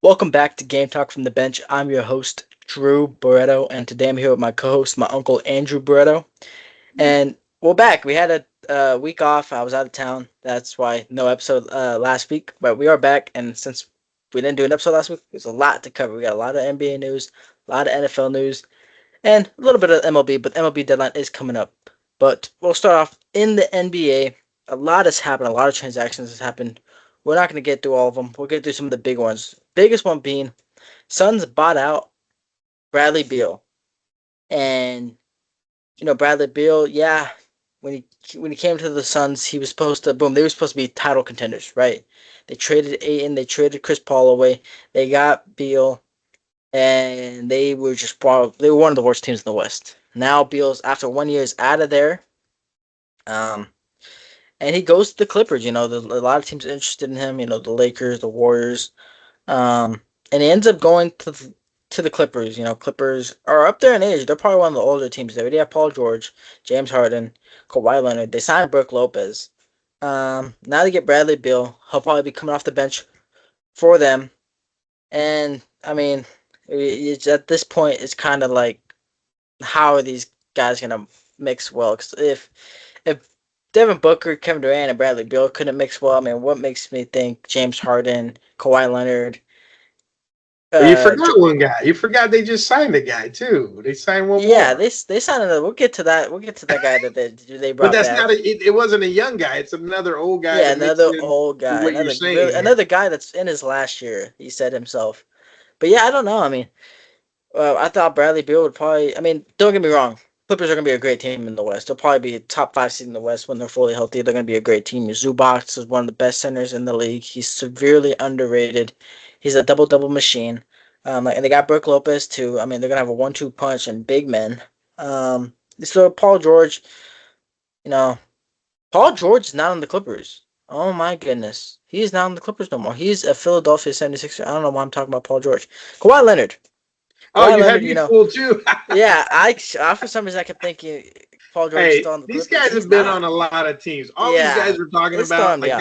Welcome back to Game Talk from the Bench. I'm your host, Drew Barreto, and today I'm here with my co-host, my uncle Andrew Barreto. And we're back. We had a week off. I was out of town. That's why no episode last week. But we are back, and since we didn't do an episode last week, there's a lot to cover. We got a lot of NBA news, a lot of NFL news, and a little bit of MLB. But the MLB deadline is coming up. But we'll start off in the NBA. A lot has happened. A lot of transactions has happened. We're not going to get through all of them. We'll get through some of the big ones. Biggest one being Suns bought out Bradley Beal, and Bradley Beal. Yeah, when he came to the Suns, he was supposed to boom. They were supposed to be title contenders, right? They traded Ayton, they traded Chris Paul away. They got Beal, and they were one of the worst teams in the West. Now Beal's after 1 year is out of there, um, and he goes to the Clippers. A lot of teams are interested in him. The Lakers, the Warriors. And he ends up going to the Clippers. Clippers are up there in age. They're probably one of the older teams. They already have Paul George, James Harden, Kawhi Leonard. They signed Brook Lopez. Now they get Bradley Beal. He'll probably be coming off the bench for them. And I mean, it's at this point, it's kind of like, how are these guys gonna mix well? Because if Devin Booker, Kevin Durant, and Bradley Beal couldn't mix well, I mean, what makes me think James Harden, Kawhi Leonard? Well, you forgot one guy. You forgot they just signed a guy too. They signed one Yeah, more. they signed another. We'll get to that. We'll get to that guy that they But brought that's not back. it wasn't a young guy. It's another old guy Yeah, to mix another in old with guy, what you're another saying here. another guy that's in his last year. He said himself. But yeah, I don't know. I mean, I thought Bradley Beal would probably. I mean, don't get me wrong. Clippers are gonna be a great team in the West. They'll probably be a top five seed in the West when they're fully healthy. They're gonna be a great team. Zubac is one of the best centers in the league. He's severely underrated. He's a double double machine. And they got Brook Lopez too. I mean, they're gonna have a 1-2 punch and big men. So Paul George, you know, Paul George is not on the Clippers. Oh my goodness. He's not on the Clippers no more. He's a Philadelphia 76er. I don't know why I'm talking about Paul George. Kawhi Leonard. Oh, Kawhi you had Leonard, me fooled too. yeah, for some reason I kept thinking Paul George is Hey, still on the these Clippers. guys He's have been on not. a lot of teams. All these Yeah. guys we're talking Let's throw about, him like down.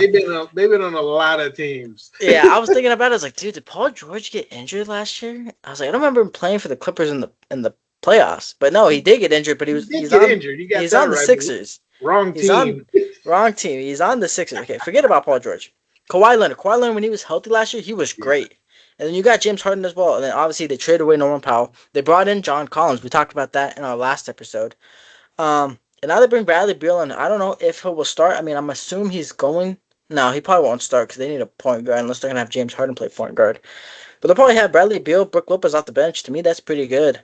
they've been on a lot of teams. Yeah, I was thinking about it. I was like, dude, did Paul George get injured last year? I was like, I don't remember him playing for the Clippers in the playoffs. But no, he did get injured, but He did he's get on injured. You got he's that on the right. But Sixers. wrong He's on team. wrong team. He's on the Sixers. Okay, forget about Paul George. Kawhi Leonard. Kawhi Leonard, when he was healthy last year, he was Yeah. great. And then you got James Harden as well. And then obviously they traded away Norman Powell. They brought in John Collins. We talked about that in our last episode. And now they bring Bradley Beal in. I don't know if he will start. I mean, I'm assuming he's going. No, he probably won't start because they need a point guard unless they're gonna have James Harden play point guard. But they'll probably have Bradley Beal, Brook Lopez off the bench. To me, that's pretty good.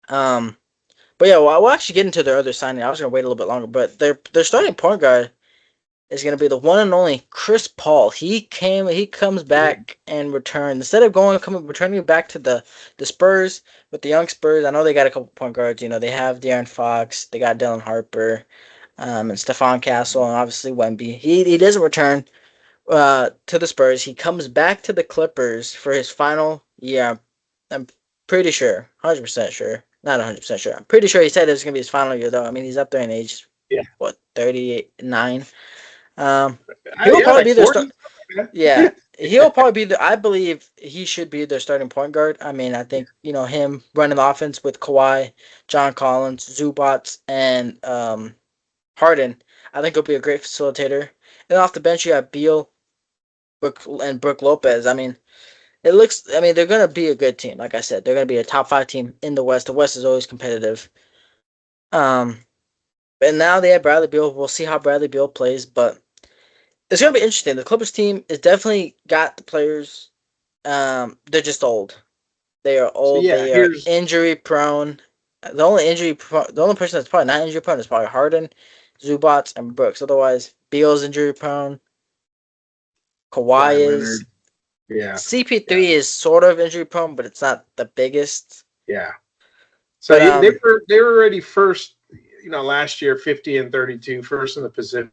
Um, but yeah, we'll actually get into their other signing. I was gonna wait a little bit longer, but their starting point guard is gonna be the one and only Chris Paul. He comes back and returns instead of returning back to the Spurs with the young Spurs. I know they got a couple point guards. They have De'Aaron Fox, they got Dylan Harper, and Stephon Castle, and obviously Wemby. He doesn't return to the Spurs. He comes back to the Clippers for his final year. I'm pretty sure, 100% sure. Not 100% sure. I'm pretty sure he said it was gonna be his final year though. I mean, he's up there in age. Yeah. What, 39? He'll Yeah, probably like be their start. 40. Yeah, he'll probably be the. I believe he should be their starting point guard. I mean, I think him running the offense with Kawhi, John Collins, Zubac, and Harden. I think he'll be a great facilitator. And off the bench, you have Beal, Brook Lopez. I mean, it looks. I mean, they're gonna be a good team. Like I said, they're gonna be a top five team in the West. The West is always competitive. Um, and now they have Bradley Beal. We'll see how Bradley Beal plays, but it's gonna be interesting. The Clippers team is definitely got the players. They're just old. They are So old. yeah, They are here's injury prone. The only person that's probably not injury prone is probably Harden, Zubats, and Brooks. Otherwise, Beal's injury prone. Kawhi Kawhi is. Leonard. Yeah, yeah, CP3 is sort of injury prone, but it's not the biggest. yeah. So But they were already first, last year 50 and 32, first in the Pacific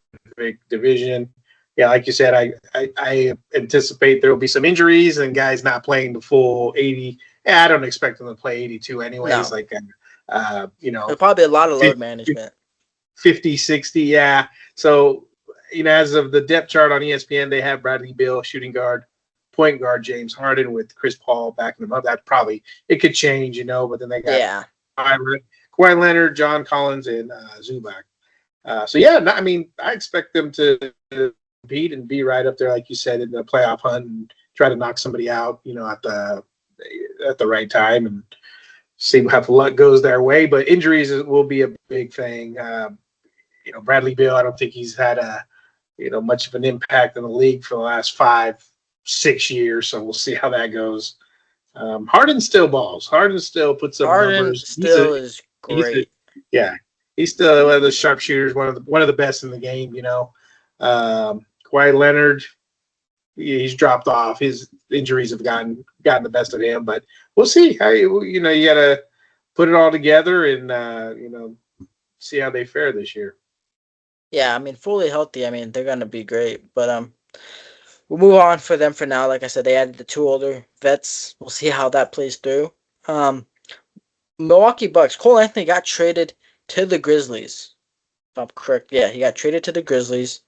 Division. Yeah, like you said, I anticipate there will be some injuries and guys not playing the full 80. Yeah, I don't expect them to play 82 anyways. no, Like, there'll probably be a lot of load management. 50, 60. Yeah. So, as of the depth chart on ESPN, they have Bradley Beal, shooting guard, point guard James Harden with Chris Paul backing them up. That probably it could change, but then they got Yeah. Kawhi Leonard, John Collins, and Zubac. So yeah, I mean, I expect them to compete and be right up there, like you said, in the playoff hunt and try to knock somebody out, at the right time and see how the luck goes their way. But injuries will be a big thing. Bradley Beal, I don't think he's had much of an impact in the league for the last 5-6 years. So we'll see how that goes. Harden still balls. Harden still puts up Harden numbers. still is He's a great. yeah. He's still one of the sharpshooters, one of the best in the game. Kawhi Leonard, he's dropped off. His injuries have gotten the best of him, but we'll see. How you got to put it all together and see how they fare this year. Yeah, I mean, fully healthy. I mean, they're gonna be great. But we'll move on for them for now. Like I said, they added the 2 older vets. We'll see how that plays through. Um, Milwaukee Bucks. Cole Anthony got traded to the Grizzlies. If I'm correct, yeah, he got traded to the Grizzlies.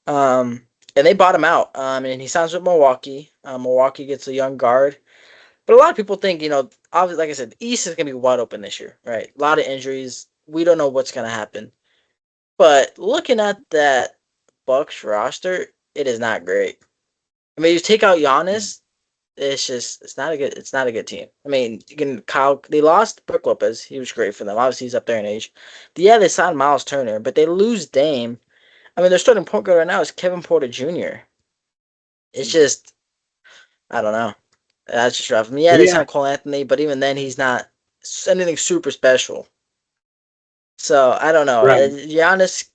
And they bought him out. And he signs with Milwaukee. Milwaukee gets a young guard. But a lot of people think, obviously, like I said, the East is gonna be wide open this year, right? A lot of injuries. We don't know what's gonna happen. But looking at that Bucks roster, it is not great. I mean, you take out Giannis, it's not a good team. I mean, they lost Brook Lopez. He was great for them. Obviously, he's up there in age. Yeah, they signed Miles Turner, but they lose Dame. I mean, their starting point guard right now is Kevin Porter Jr. It's just, I don't know. That's just rough. I mean, yeah, they Yeah, signed Cole Anthony, but even then, he's not anything super special. So I don't know. right. Giannis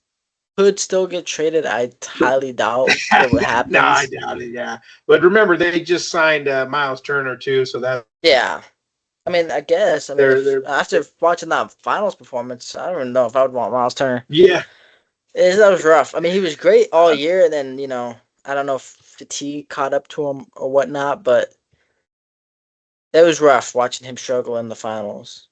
could still get traded. I highly doubt it No, I happens. doubt it. Yeah, but remember they just signed Miles Turner too, so that Yeah. I mean, I guess. I mean, if they're after watching that finals performance, I don't even know if I would want Miles Turner. yeah. That was rough. I mean, he was great all year, and then I don't know if fatigue caught up to him or whatnot, but it was rough watching him struggle in the finals.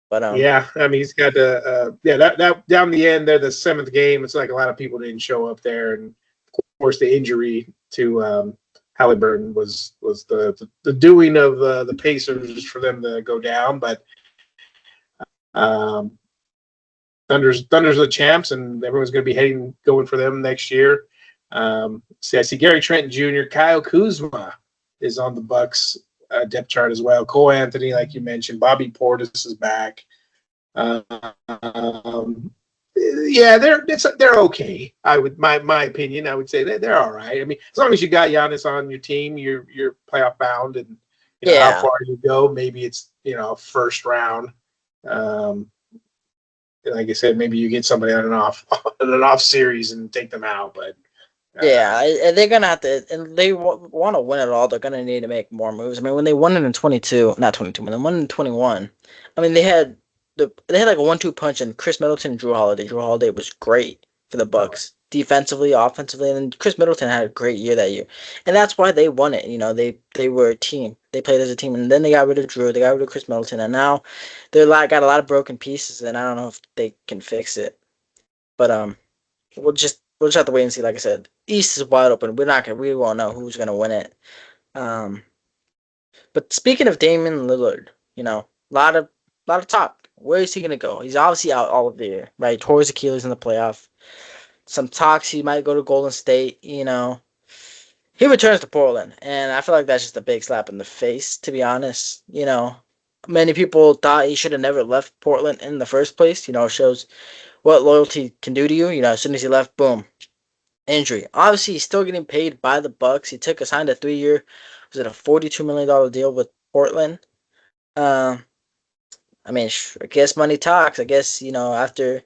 But Yeah, I mean he's got that down the end there, the 7th game. It's like a lot of people didn't show up there, and of course the injury to Halliburton was the doing of the Pacers for them to go down. But um, Thunder's the champs, and everyone's going to be going for them next year. See, I see Gary Trent Jr., Kyle Kuzma is on the Bucks depth chart as well. Cole Anthony, like you mentioned, Bobby Portis is back. Yeah, they're okay. My opinion. I would say they're all right. I mean, as long as you got Giannis on your team, you're playoff bound, and how yeah, far you go. Maybe it's first round. Like I said, maybe you get somebody on an off series and take them out. But yeah, and they're gonna have to, and they want to win it all. They're gonna need to make more moves. I mean, when they won it in 22, not 22, when they won in 21, I mean, they had like a 1-2 punch, and Chris Middleton, Drew Holiday. Drew Holiday was great for the Bucks, defensively, offensively, and then Chris Middleton had a great year that year, and that's why they won it. They were a team. They played as a team, and then they got rid of Drew. They got rid of Chris Middleton, and now got a lot of broken pieces, and I don't know if they can fix it. But we'll just have to wait and see. Like I said, East is wide open. We won't know who's gonna win it. Um, but speaking of Damian Lillard, a lot of talk. Where is he gonna go? He's obviously out all of the year, right? Tore his Achilles in the playoff. Some talks he might go to Golden State. He returns to Portland, and I feel like that's just a big slap in the face. To be honest, many people thought he should have never left Portland in the first place. It shows what loyalty can do to you. As soon as he left, boom, injury. Obviously, he's still getting paid by the Bucks. He signed a 3-year, was it a $42 million deal with Portland? Um, I mean, I guess money talks. I guess after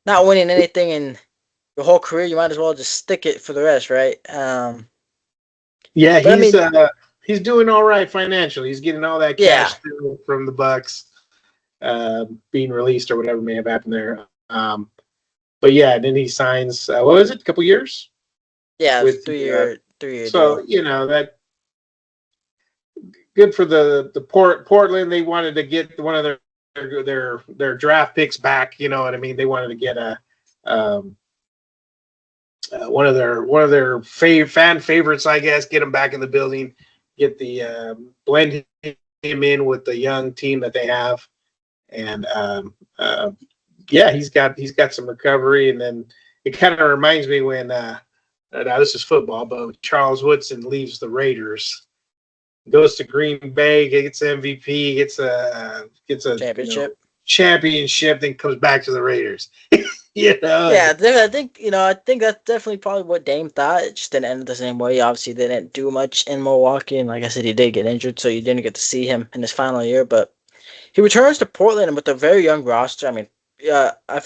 not winning anything in your whole career, you might as well just stick it for the rest, right? yeah, But I mean, he's doing all right financially. He's getting all that yeah, cash from the Bucks being released or whatever may have happened there. But yeah, then he signs. What was it? A couple years yeah, with three-year so deal. that good for the Portland. They wanted to get one of their draft picks back. You know what I mean? They wanted to get a fan favorites, I guess. Get him back in the building, get the blend him in with the young team that they have, and yeah, he's got some recovery, and then it kind of reminds me when now this is football, but Charles Woodson leaves the Raiders, goes to Green Bay, gets MVP, gets a Championship. championship, then comes back to the Raiders. Yeah, I think I think that's definitely probably what Dame thought. It just didn't end the same way. Obviously, they didn't do much in Milwaukee, and like I said, he did get injured, so you didn't get to see him in his final year. But he returns to Portland with a very young roster. I mean, yeah, I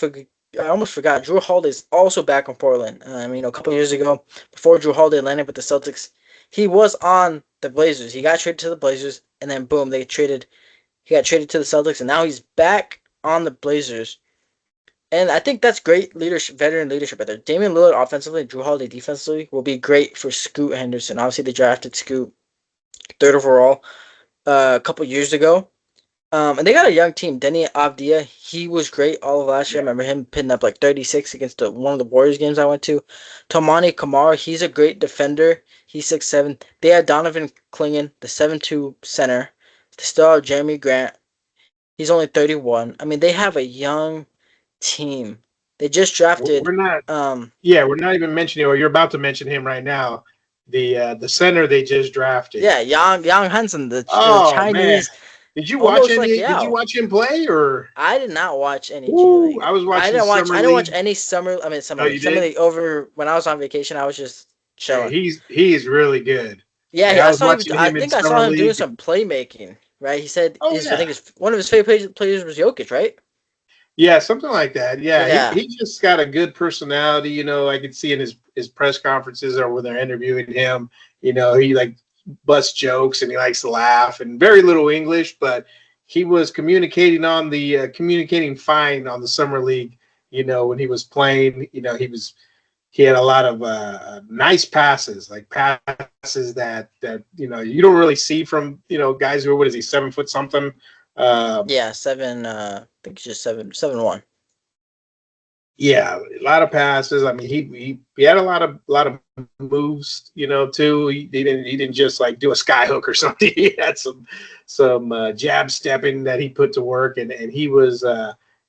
almost forgot. Drew Holiday's also back in Portland. A couple years ago, before Drew Holiday landed with the Celtics, he was on the Blazers. He got traded to the Blazers, and then boom, he got traded to the Celtics, and now he's back on the Blazers. And I think that's great leadership, veteran leadership right there. Damian Lillard offensively, Drew Holiday defensively will be great for Scoot Henderson. Obviously, they drafted Scoot third overall a couple years ago. And they got a young team. Denny Avdia, he was great all of last year. I remember him pitting up like 36 against one of the Warriors games I went to. Tomani Kamara, he's a great defender. He's 6'7". They had Donovan Clingan, the 7'2" center. They still have Jeremy Grant. He's only 31. I mean, they have a young team. They just drafted. We're not. We're not even mentioning, or you're about to mention him right now. The center they just drafted. Yeah, Yang Hansen, the Oh man, Chinese, did you watch almost like any? Did you Yao. watch him play or? I did not watch any G Ooh, League. I was watching I summer didn't watch league. any summer. I mean Oh, summer league. you Summer did? league over when I was on vacation. I was just Yeah, chilling. he's really good. Yeah, Like I I was saw him. watching I him in think I saw summer him doing league. some playmaking. Right? He said Oh his. I yeah, think one of his favorite players was Jokic. Right? yeah, something like that. Yeah, Yeah. he just got a good personality. I could see in his press conferences or when they're interviewing him. He like busts jokes and he likes to laugh and very little English, but he was communicating on the communicating fine on the summer league. When he was playing, he had a lot of nice passes, like passes that you don't really see from guys who are, what is he, 7 foot something. Yeah. Seven. I think it's just 7'1". Yeah, a lot of passes. I mean, he had a lot of moves, too. He didn't just like do a sky hook or something. He had some jab stepping that he put to work, and he was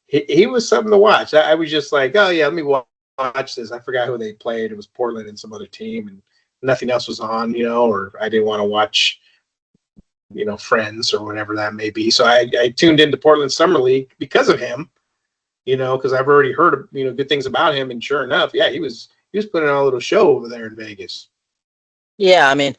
he was something to watch. I was just like, oh yeah, let me watch this. I forgot who they played. It was Portland and some other team, and nothing else was on, or I didn't want to watch, Friends or whatever that may be. So I tuned into Portland Summer League because of him, because I've already heard, good things about him. And sure enough, yeah, he was putting on a little show over there in Vegas. Yeah. I mean,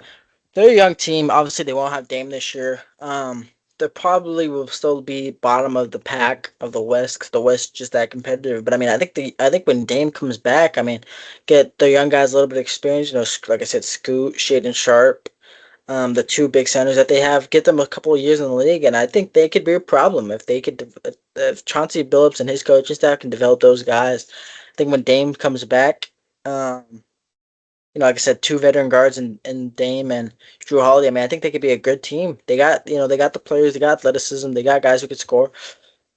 they're a young team. Obviously, they won't have Dame this year. They probably will still be bottom of the pack of the West because the West is just that competitive. But I mean, I think when Dame comes back, I mean, get the young guys a little bit of experience. Like I said, Scoot, Shaden Sharp, the two big centers that they have, get them a couple of years in the league, and I think they could be a problem if they could. If Chauncey Billups and his coaching staff can develop those guys, I think when Dame comes back, like I said, two veteran guards and Dame and Drew Holiday. I mean, I think they could be a good team. They got the players, they got athleticism, they got guys who could score.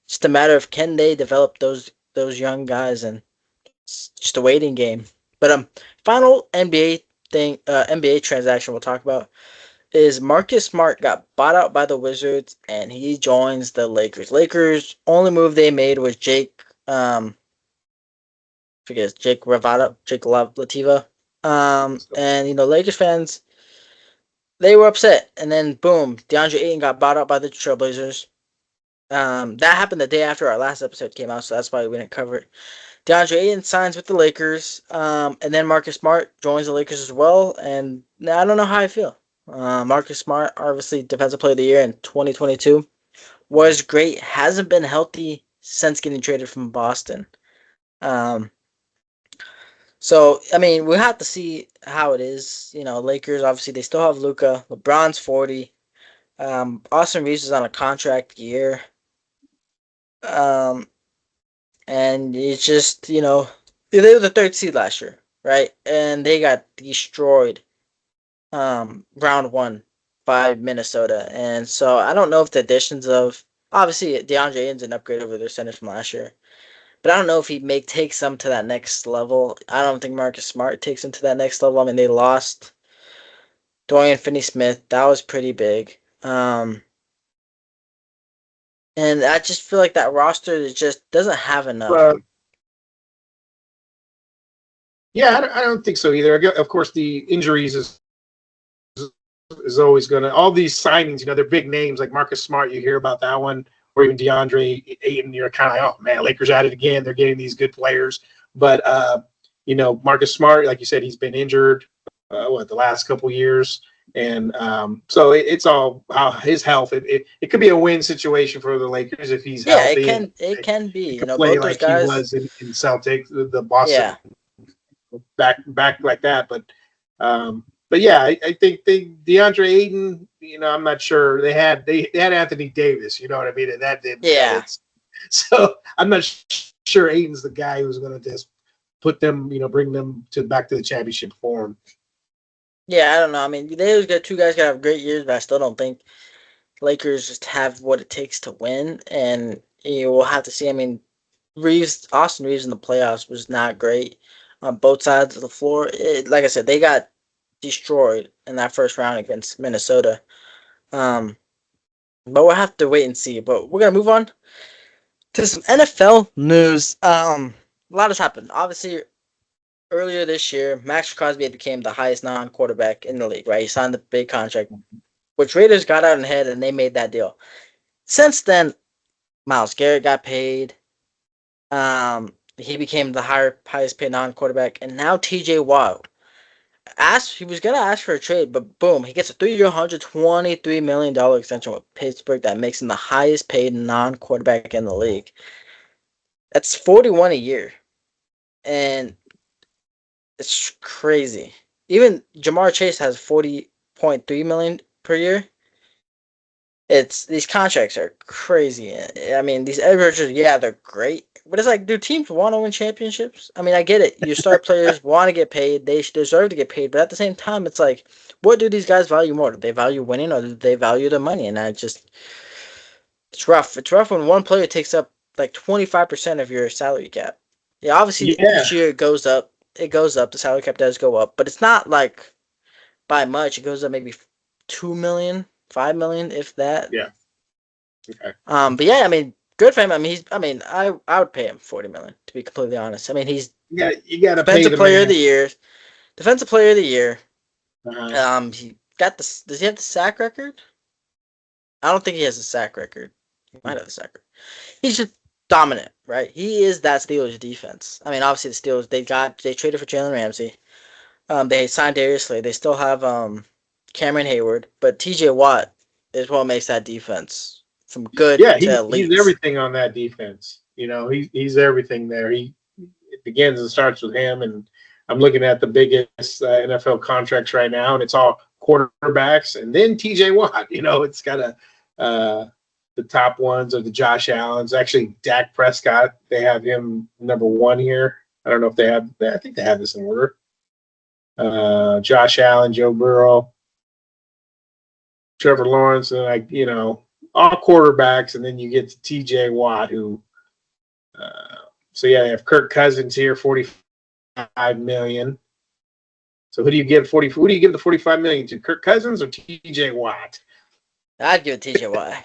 It's just a matter of can they develop those young guys, and it's just a waiting game. But final NBA transaction we'll talk about is Marcus Smart got bought out by the Wizards and he joins the Lakers. Lakers only move they made was Jake Lativa. And Lakers fans, they were upset, and then boom, DeAndre Ayton got bought out by the Trailblazers. That happened the day after our last episode came out, so that's why we didn't cover it. DeAndre Ayton signs with the Lakers, and then Marcus Smart joins the Lakers as well. And I don't know how I feel. Marcus Smart, obviously Defensive Player of the Year in 2022, was great. Hasn't been healthy since getting traded from Boston. So, I mean, we have to see how it is. Lakers, obviously, they still have Luka. LeBron's 40. Austin Reeves is on a contract year. Um, and it's just, they were the third seed last year, right? And they got destroyed round one by Minnesota. And so I don't know if the additions of, obviously, DeAndre Ayton's an upgrade over their center from last year. But I don't know if he takes them to that next level. I don't think Marcus Smart takes them to that next level. I mean, they lost Dorian Finney-Smith. That was pretty big. And I just feel like that roster just doesn't have enough. Uh, yeah, I don't think so either. Of course, the injuries is always going to, all these signings, they're big names like Marcus Smart. You hear about that one, or even DeAndre Ayton. You're kind of like, oh man, Lakers at it again. They're getting these good players. But, Marcus Smart, like you said, he's been injured, the last couple years. And so it's all his health. It could be a win situation for the Lakers if he's Yeah, healthy and it can be. he could play Both those like he guys. was in Celtics, the Boston Yeah, back like that. But yeah, I think DeAndre Ayton. I'm not sure they had Anthony Davis. You know what I mean? And that didn't cut yeah, it. So I'm not sure Ayton's the guy who's going to just put them, bring them back to the championship form. yeah. I don't know. I mean, those two guys got have great years, but I still don't think Lakers just have what it takes to win. And we'll have to see. I mean, Austin Reeves in the playoffs was not great on both sides of the floor. Like I said, they got destroyed in that first round against Minnesota. Um, but we'll have to wait and see. But we're gonna move on to some NFL news. A lot has happened. Obviously, earlier this year, Max Crosby became the highest non-quarterback in the league. Right, he signed the big contract, which Raiders got out ahead and they made that deal. Since then, Myles Garrett got paid. He became the highest paid non-quarterback, and now T.J. Watt he was gonna ask for a trade, but boom, he gets a 3-year, $123 million extension with Pittsburgh that makes him the highest paid non-quarterback in the league. That's 41 a year, and it's crazy. Even Jamar Chase has 40.3 million per year. It's these contracts are crazy. I mean, these edge rushers, yeah, they're great, but it's like, do teams want to win championships? I mean, I get it. Your star players want to get paid; they deserve to get paid. But at the same time, it's like, what do these guys value more? Do they value winning, or do they value the money? And it's rough. It's rough when one player takes up like 25% of your salary cap. Yeah, obviously Yeah, each year it goes up. It goes up. The salary cap does go up, but it's not like by much. It goes up maybe 2 million, 5 million, if that. yeah. Okay. But yeah, I mean, good for him. I mean, I would pay him 40 million to be completely honest. I mean, he's You got to pay defensive the player of the man. year. Defensive player of the year. Uh, He got the. Does he have the sack record? I don't think he has a sack record. He might have the sack record. He's just dominant, right? He is that Steelers defense. I mean, obviously the Steelers they traded for Jalen Ramsey. They signed Darius Slay. They still have Cameron Hayward, but T.J. Watt is what makes that defense from good yeah, to he's elite. everything on that defense. He's everything there. It begins and starts with him. And I'm looking at the biggest NFL contracts right now, and it's all quarterbacks, and then T.J. Watt. It's got the top ones are the Josh Allens. Actually, Dak Prescott. They have him number one here. I don't know if they have. I think they have this in order. Josh Allen, Joe Burrow, Trevor Lawrence, and all quarterbacks, and then you get to T.J. Watt, who. So yeah, they have Kirk Cousins here, 45 million. So who do you give the 45 million to? Kirk Cousins or T.J. Watt? I'd give it T.J. Watt.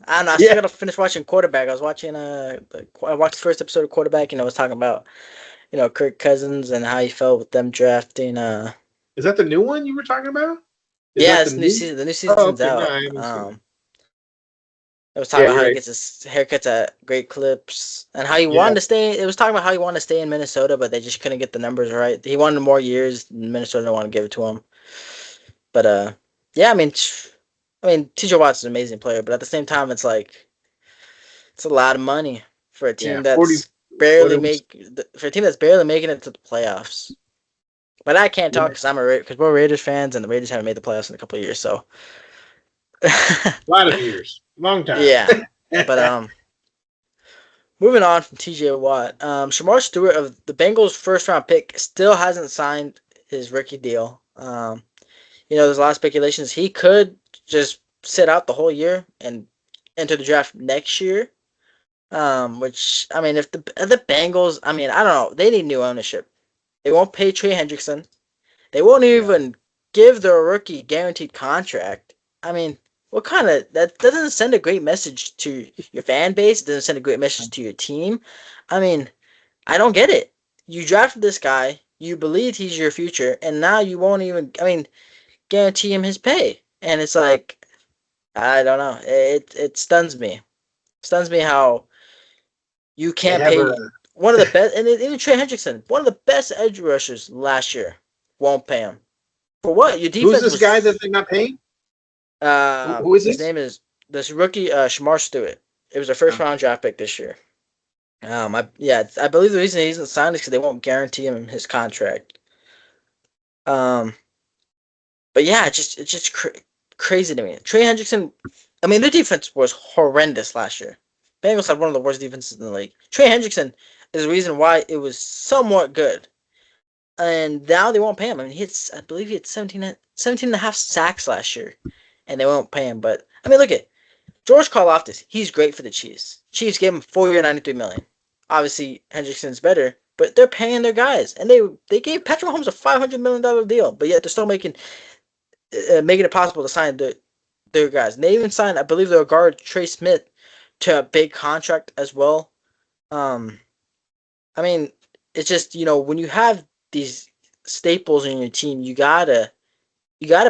I don't know. I still Yeah, gotta finish watching Quarterback. I watched the first episode of Quarterback. I was talking about Kirk Cousins and how he felt with them drafting. is that the new one you were talking about? Is Yeah, that the it's new new? season. The new Oh, season's okay. No, out. I haven't seen it. It was talking Yeah, about you're how he right. gets his haircuts at Great Clips and how he Yeah, wanted to stay. It was talking about how he wanted to stay in Minnesota, but they just couldn't get the numbers right. He wanted more years. And Minnesota didn't want to give it to him. But yeah, I mean, T.J. Watt's an amazing player, but at the same time, it's like it's a lot of money for a yeah. team 40. that's What it was? barely making it to the playoffs. But I can't talk Yeah, because because we're Raiders fans and the Raiders haven't made the playoffs in a couple of years. So a lot of years, long time. yeah, but moving on from T.J. Watt, Shamar Stewart of the Bengals' first round pick still hasn't signed his rookie deal. There's a lot of speculations he could just sit out the whole year and enter the draft next year. Which I mean, if the Bengals, I mean, I don't know, they need new ownership. They won't pay Trey Hendrickson. They won't Yeah. even give the rookie guaranteed contract. I mean, what kind of that doesn't send a great message to your fan base. It doesn't send a great message to your team. I mean, I don't get it. You drafted this guy, you believed he's your future, and now you won't even, I mean, guarantee him his pay. And it's like, I don't know. It stuns me. Stuns me how you They can't have a pay one of the best, and even Trey Hendrickson, one of the best edge rushers last year, won't pay him. For what? Your who's defense this guy that was. they're not paying? Who is His this? name is this rookie, Shamar Stewart. It was a first round draft pick this year. I believe the reason he isn't signed is because they won't guarantee him his contract. Um, but yeah, it's just crazy to me. Trey Hendrickson, I mean, their defense was horrendous last year. Bengals had one of the worst defenses in the league. Trey Hendrickson is the reason why it was somewhat good. And now they won't pay him. I mean, I believe he had 17 and a half sacks last year, and they won't pay him. But I mean, look at George Karlaftis. He's great for the Chiefs. Chiefs gave him 4 year, $93 million. Obviously, Hendrickson's better, but they're paying their guys, and they gave Patrick Mahomes a $500 million deal, but yet they're still making it possible to sign their guys. And they even signed, I believe, their guard Trey Smith to a big contract as well. Um, I mean, it's just when you have these staples in your team, you gotta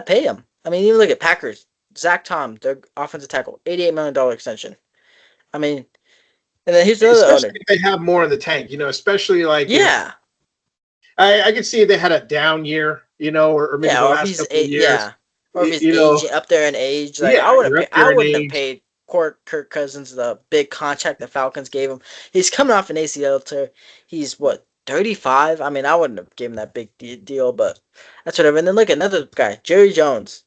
pay them. I mean, even look at Packers, Zach Tom, their offensive tackle, $88 million extension. I mean, and then here's the other Especially owner. if they have more in the tank, especially like if Yeah, I could see if they had a down year, or maybe yeah, the or if last he's couple of years, or if he's you know, aging up there in age. Like yeah, you're up I there in wouldn't have age. paid Kirk Cousins the big contract the Falcons gave him. He's coming off an ACL tear. He's what 35. I mean, I wouldn't have given that big deal, but that's whatever. And then look at another guy, Jerry Jones.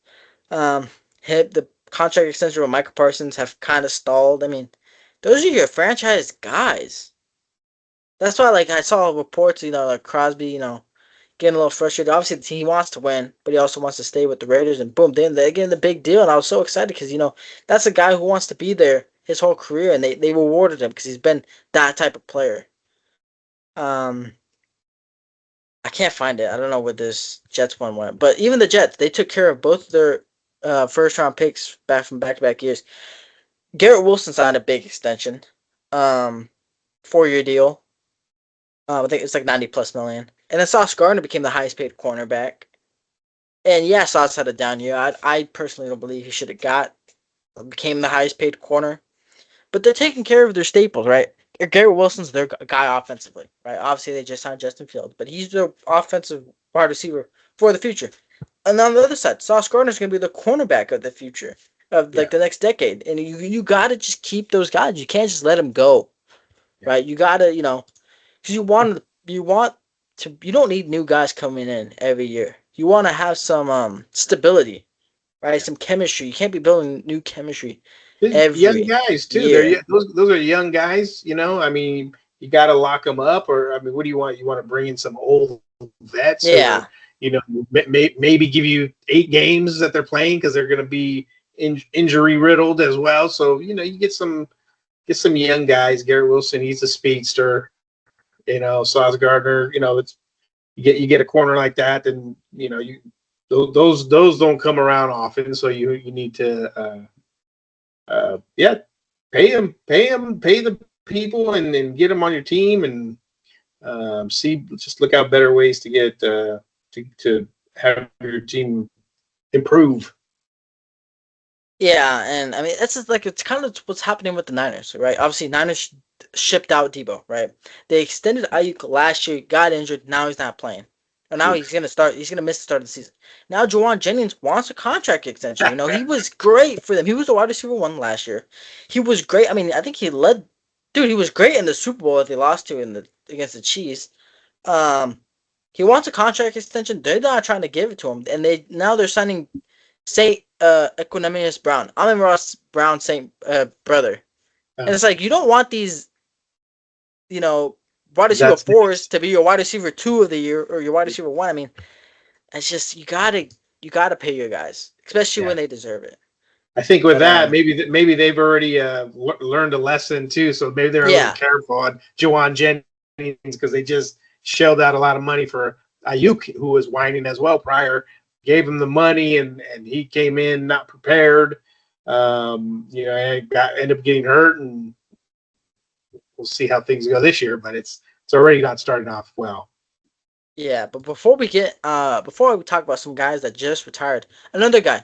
Um, the contract extension with Michael Parsons have kind of stalled. I mean, those are your franchise guys. That's why, like, I saw reports, like Crosby, getting a little frustrated. Obviously, he wants to win, but he also wants to stay with the Raiders. And boom, then they're getting the big deal. And I was so excited because that's a guy who wants to be there his whole career, and they rewarded him because he's been that type of player. Um, I can't find it. I don't know where this Jets one went, but even the Jets, they took care of both their first round picks back from back to back years. Garrett Wilson signed a big extension, 4 year deal. I think it's like 90 plus million. And then Sauce Gardner became the highest paid cornerback. And yeah, Sauce had a down year. I personally don't believe he should have became the highest paid corner. But they're taking care of their staples, right? Garrett Wilson's their guy offensively, right? Obviously, they just signed Justin Fields, but he's the offensive wide receiver for the future. And on the other side, Sauce Gardner's going to be the cornerback of the future, of Yeah, like the next decade. And you got to just keep those guys. You can't just let them go, yeah, right? You got to, because you don't need new guys coming in every year. You want to have some stability, right? yeah. Some chemistry. You can't be building new chemistry These young every guys too. year. Those are young guys. I mean, you got to lock them up, or I mean, what do you want? You want to bring in some old vets, or Yeah, maybe give you 8 games that they're playing because they're going to be injury riddled as well. So you get some young guys. Garrett Wilson, he's a speedster. Sauce Gardner. It's you get a corner like that, then those don't come around often. So you need to yeah, pay the people, and get them on your team, and just look out better ways to get to have your team improve. yeah, and I mean that's just like it's kind of what's happening with the Niners, right? Obviously, Niners shipped out Debo, right? They extended Ayuk last year, got injured, now he's not playing. And now he's Oof. gonna start. He's gonna miss the start of the season. Now Jawan Jennings wants a contract extension. He was great for them. He was the wide receiver one last year. He was great. I mean, I think he led. Dude, he was great in the Super Bowl that they lost to against the Chiefs. Um, he wants a contract extension. They're not trying to give it to him, and they're signing Saint Equanimous Brown. I'm Ross Brown Saint brother, and uh, it's like you don't want these you know wide receiver that's fours to be your wide receiver two of the year or your wide receiver one. I mean, it's just you gotta pay your guys, especially yeah. when they deserve it. I think with But that, maybe they've already learned a lesson too. So maybe they're a little yeah, careful on Juwan Jennings because they just shelled out a lot of money for Ayuk, who was whining as well prior. Gave him the money, and he came in not prepared. And ended up getting hurt, and we'll see how things go this year. But it's already not starting off well. yeah. But before we talk about some guys that just retired, another guy,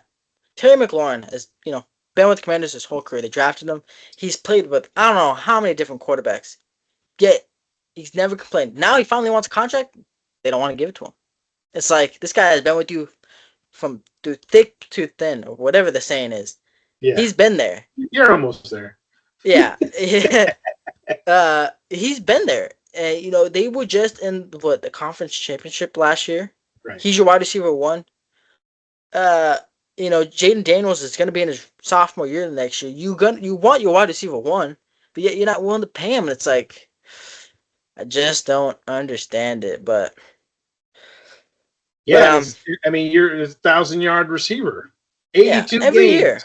Terry McLaurin, has been with the Commanders his whole career. They drafted him. He's played with I don't know how many different quarterbacks. Yet he's never complained. Now he finally wants a contract. They don't want to give it to him. It's like this guy has been with you from through thick to thin, or whatever the saying is. Yeah, He's been there. you're almost there. Yeah. He's been there. And they were just in the conference championship last year. Right. He's your wide receiver one. Jaden Daniels is gonna be in his sophomore year the next year. You want your wide receiver one, but yet you're not willing to pay him. It's like I just don't understand it. But yeah, you're a 1,000-yard receiver, 82 every games. year.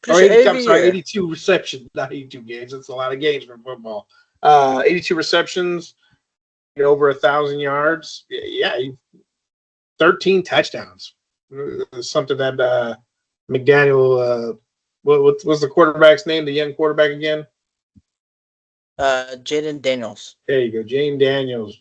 Or Sure, 80, I'm every sorry, year. 82 receptions, not 82 games. That's a lot of games for football. 82 receptions, over 1,000 yards. Yeah, 13 touchdowns. Something that McDaniel. What was the quarterback's name? The young quarterback again? Jaden Daniels. There you go, Jane Daniels.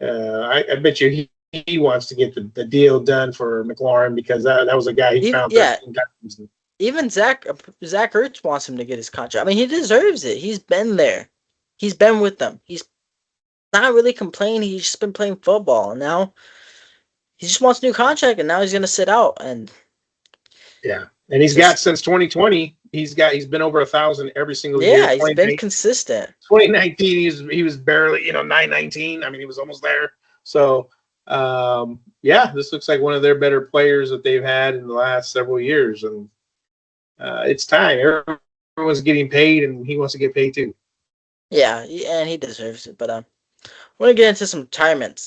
I bet you he wants to get the deal done for McLaurin because that was a guy he found 13 touchdowns. Even Zach Ertz wants him to get his contract. I mean, he deserves it. He's been there. He's been with them. He's not really complaining. He's just been playing football, and now he just wants a new contract. And now he's gonna sit out. And yeah, and he's got since 2020. He's been over 1,000 every single year. Yeah, he's been consistent. 2019, he was barely 919. I mean, he was almost there. So this looks like one of their better players that they've had in the last several years, and it's time. Everyone's getting paid, and he wants to get paid too. Yeah, and he deserves it. But I want to get into some retirements.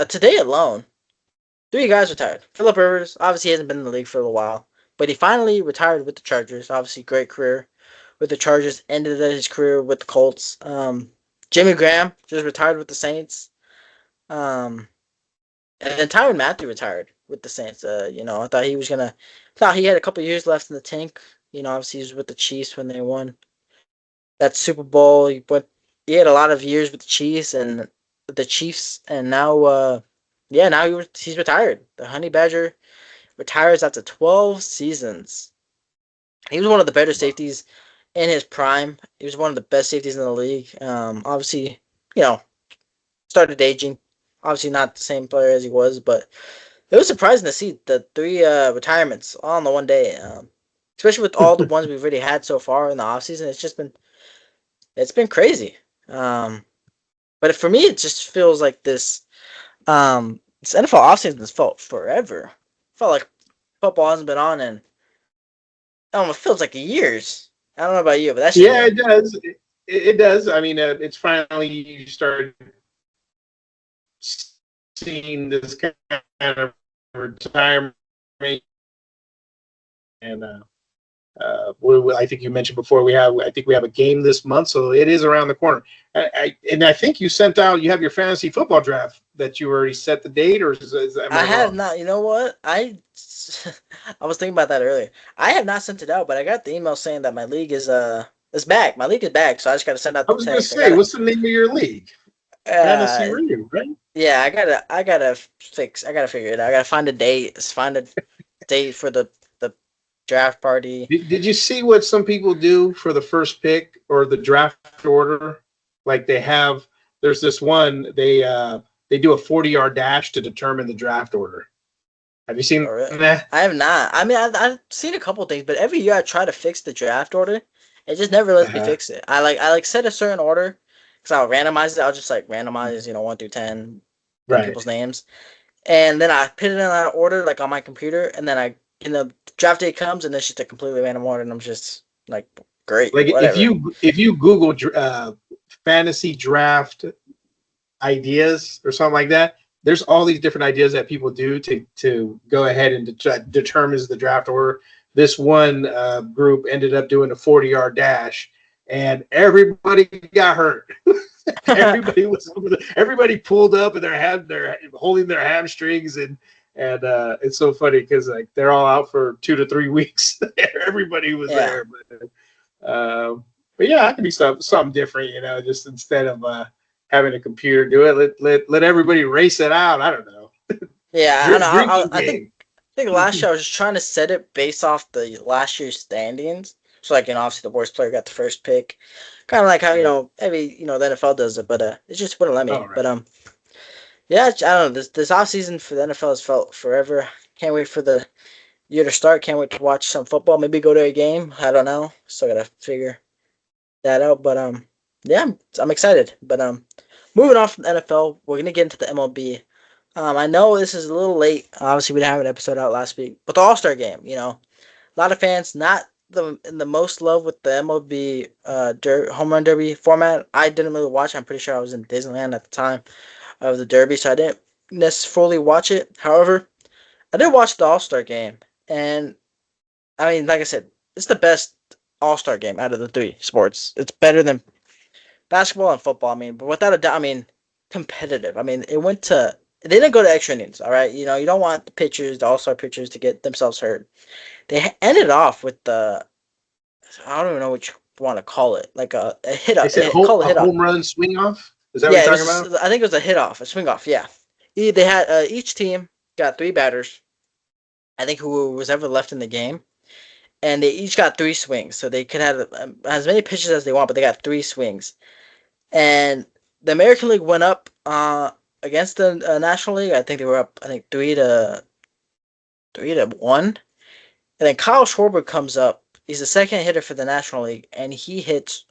Today alone, 3 guys retired. Phillip Rivers, obviously, hasn't been in the league for a while, but he finally retired with the Chargers. Obviously, great career with the Chargers. Ended his career with the Colts. Jimmy Graham just retired with the Saints. And then Tyrann Mathieu retired with the Saints. I thought he had a couple years left in the tank. Obviously he was with the Chiefs when they won that Super Bowl. He had a lot of years with the Chiefs, and now he's retired. The Honey Badger retires after 12 seasons. He was one of the better safeties in his prime. He was one of the best safeties in the league. Obviously, started aging. Obviously not the same player as he was, but it was surprising to see the 3 retirements all in the one day. Especially with all the ones we've already had so far in the offseason. It's been crazy. But for me, it just feels like this NFL offseason has felt forever. Felt like football hasn't been on in it feels like years. I don't know about you, but that's it does. It does. I mean, it's finally you started seeing this kind of retirement, and I think you mentioned before I think we have a game this month, so it is around the corner. I think you have your fantasy football draft that you already set the date, or I have not. You know what? I was thinking about that earlier. I have not sent it out, but I got the email saying that my league is back. My league is back, so I just got to send out I the was going to text. say, what's the name of your league? Fantasy Radio, right? Yeah, I gotta figure it out. I gotta find a date. Find a date for the draft party. Did you see what some people do for the first pick or the draft order? Like there's this one, they do a 40-yard dash to determine the draft order. Have you seen that? I have not. I mean, I've seen a couple things, but every year I try to fix the draft order. It just never lets me fix it. I set a certain order because I'll randomize it. I'll just randomize 1 through 10 people's names, and then I put it in that order on my computer, and then the draft day comes, and it's just a completely random order, and I'm just like, great. Like whatever. if you Google fantasy draft ideas or something like that, there's all these different ideas that people do to go ahead and determines the draft order. this one group ended up doing a 40-yard dash, and everybody got hurt. Everybody pulled up, and they're holding their hamstrings, and it's so funny because like they're all out for 2 to 3 weeks. Everybody was Yeah. there, but yeah, it could be something different, just instead of having a computer do it, let everybody race it out. I don't know. Yeah, I know. Drinking I think game. last year I was just trying to set it based off the last year's standings. So like, obviously the worst player got the first pick, kind of like how Right. maybe the NFL does it, but it just wouldn't let me. Oh, right. But yeah, I don't know. This off season for the NFL has felt forever. Can't wait for the year to start. Can't wait to watch some football. Maybe go to a game. I don't know. Still gotta figure that out. But yeah, I'm excited. But moving on from the NFL, we're gonna get into the MLB. I know this is a little late. Obviously, we didn't have an episode out last week, but the All-Star game. A lot of fans not in the most love with the MLB home run derby format. I didn't really watch. I'm pretty sure I was in Disneyland at the time of the derby, so I didn't necessarily watch it. However, I did watch the All-Star game, and I mean, like I said, it's the best All-Star game out of the three sports. It's better than basketball and football. I mean, but without a doubt, I mean, competitive. I mean, it went to they didn't go to extra innings. All right, you don't want the pitchers, the All-Star pitchers, to get themselves hurt. They ended off with I don't even know what you want to call it, like a hit They up, said call a a hit off. home run swing off. Is that what you're Yeah, it talking was. about? I think it was a hit off, a swing off. Yeah, they had each team got three batters. I think who was ever left in the game, and they each got three swings, so they could have as many pitches as they want, but they got three swings. And the American League went up against the National League. I think they were up. I think 3-1. And then Kyle Schwarber comes up. He's the second hitter for the National League, and he hits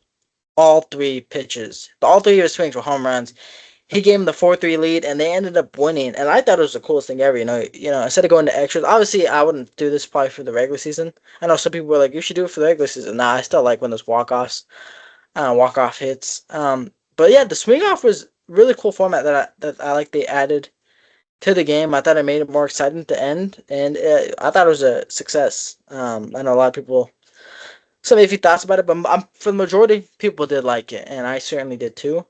all three pitches. All three of his swings were home runs. He gave him the 4-3 lead, and they ended up winning. And I thought it was the coolest thing ever. Instead of going to extras, obviously I wouldn't do this probably for the regular season. I know some people were like, "You should do it for the regular season." Nah, I still like when there's walk off hits. But yeah, the swing off was really cool format that I like. They added to the game. I thought it made it more exciting to end, and I thought it was a success. I know a lot of people some iffy thoughts about it, but for the majority, people did like it, and I certainly did too.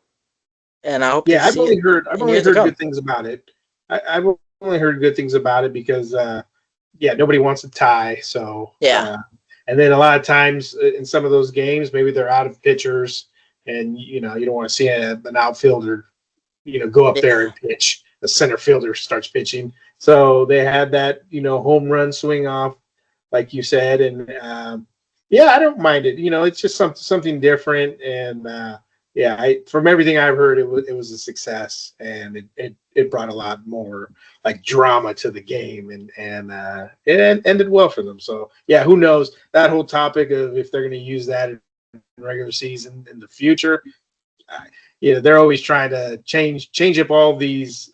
And I hope to Yeah, see it I've in only years to heard come. good things about it. I've only heard good things about it because yeah, nobody wants a tie. So Yeah, and then a lot of times in some of those games, maybe they're out of pitchers, and you don't want to see an outfielder go up there yeah, and pitch. The center fielder starts pitching, so they had that home run swing off, like you said, and yeah, I don't mind it. It's just something different, and yeah, from everything I've heard, it was a success, and it brought a lot more like drama to the game, and it ended well for them. So yeah, who knows that whole topic of if they're going to use that in regular season in the future. They're always trying to change up all these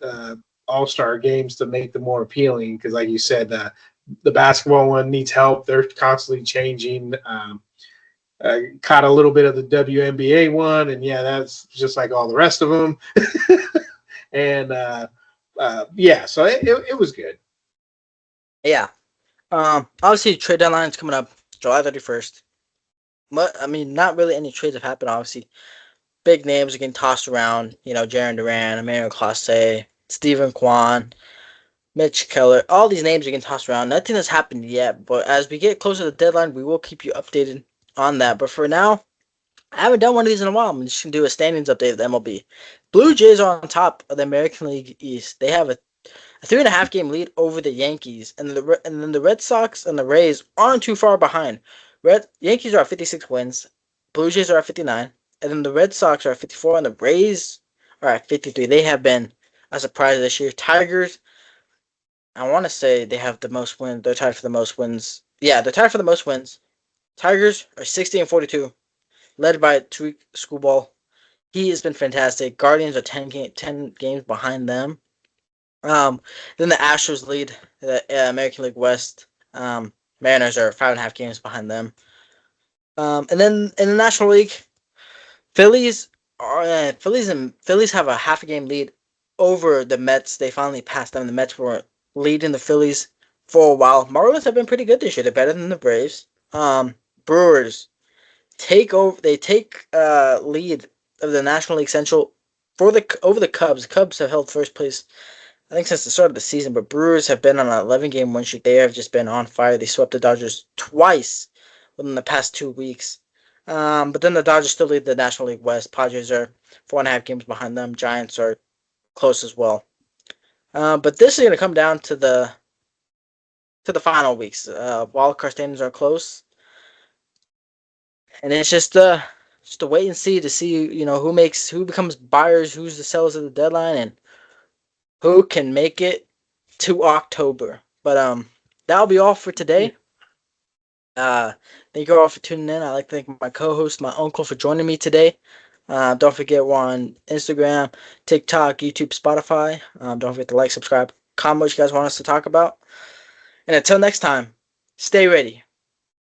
all-star games to make them more appealing because, like you said, the basketball one needs help. They're constantly changing. Caught a little bit of the WNBA one, and yeah, that's just like all the rest of them. And yeah, so it was good. yeah. Obviously, trade deadline's coming up July 31st. But I mean, not really any trades have happened. Obviously, big names are getting tossed around. Jaron Duran, Emmanuel Clase, Stephen Kwan, Mitch Keller. All these names are getting tossed around. Nothing has happened yet. But as we get closer to the deadline, we will keep you updated on that. But for now, I haven't done one of these in a while. I'm just gonna do a standings update of the MLB. Blue Jays are on top of the American League East. They have a 3.5 game lead over the Yankees, and then the Red Sox and the Rays aren't too far behind. Yankees are at 56 wins, Blue Jays are at 59, and then the Red Sox are at 54, and the Rays are at 53. They have been a surprise this year. Tigers, I want to say they have the most wins. They're tied for the most wins. Yeah, they're tied for the most wins. Tigers are 60 and 42, led by Tariq Schoolball. He has been fantastic. Guardians are 10 games behind them. Um, then the Astros lead the American League West. Mariners are 5.5 games behind them. And then in the National League, Phillies have a half a game lead over the Mets. They finally passed them. The Mets were leading the Phillies for a while. Marlins have been pretty good this year. They're better than the Braves. Brewers take over. They take lead of the National League Central for the over the Cubs. Cubs have held first place, I think, since the start of the season. But Brewers have been on an 11-game win streak. They have just been on fire. They swept the Dodgers twice within the past 2 weeks. But then the Dodgers still lead the National League West. Padres are 4.5 games behind them. Giants are close as well. But this is going to come down to the final weeks. Wild card standings are close, and it's just a wait and see to see who becomes buyers, who's the sellers at the deadline, and who can make it to October. But that'll be all for today. Thank you all for tuning in. I'd like to thank my co-host, my uncle, for joining me today. Don't forget we're on Instagram, TikTok, YouTube, Spotify. Don't forget to like, subscribe, comment what you guys want us to talk about. And until next time, stay ready.